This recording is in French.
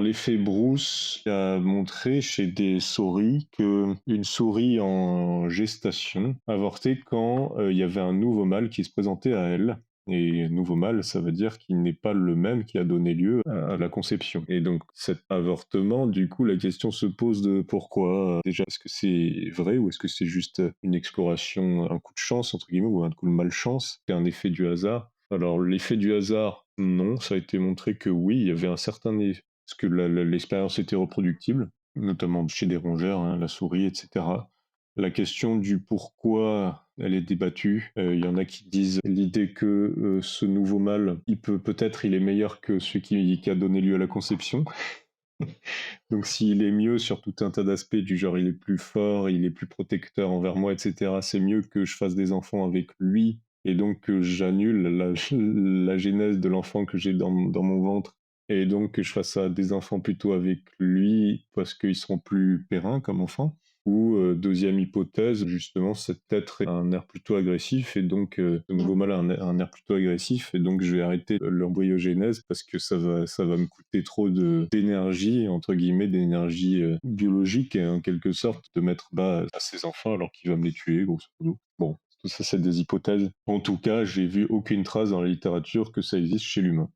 L'effet Bruce a montré chez des souris que une souris en gestation avortait quand il y avait un nouveau mâle qui se présentait à elle. Et nouveau mâle, ça veut dire qu'il n'est pas le même qui a donné lieu à la conception. Et donc cet avortement, du coup, la question se pose de pourquoi. Déjà, est-ce que c'est vrai ou est-ce que c'est juste une exploration, un coup de chance, entre guillemets, ou un coup de malchance, c'est un effet du hasard? Alors l'effet du hasard, non, ça a été montré que oui, il y avait un certain parce que l'expérience était reproductible, notamment chez des rongeurs, hein, la souris, etc. La question du pourquoi elle est débattue. Il y en a qui disent l'idée que ce nouveau mâle, il est meilleur que celui qui a donné lieu à la conception. Donc s'il est mieux sur tout un tas d'aspects du genre il est plus fort, il est plus protecteur envers moi, etc. C'est mieux que je fasse des enfants avec lui et donc que j'annule la genèse de l'enfant que j'ai dans mon ventre et donc que je fasse des enfants plutôt avec lui parce qu'ils seront plus périns comme enfants. Ou deuxième hypothèse, justement, cet être a un air plutôt agressif et donc ce nouveau mâle a un air plutôt agressif et donc je vais arrêter l'embryogénèse parce que ça va me coûter trop d'énergie, entre guillemets, d'énergie biologique et en quelque sorte de mettre bas à ses enfants alors qu'il va me les tuer, grosso modo. Bon, tout ça c'est des hypothèses. En tout cas, j'ai vu aucune trace dans la littérature que ça existe chez l'humain.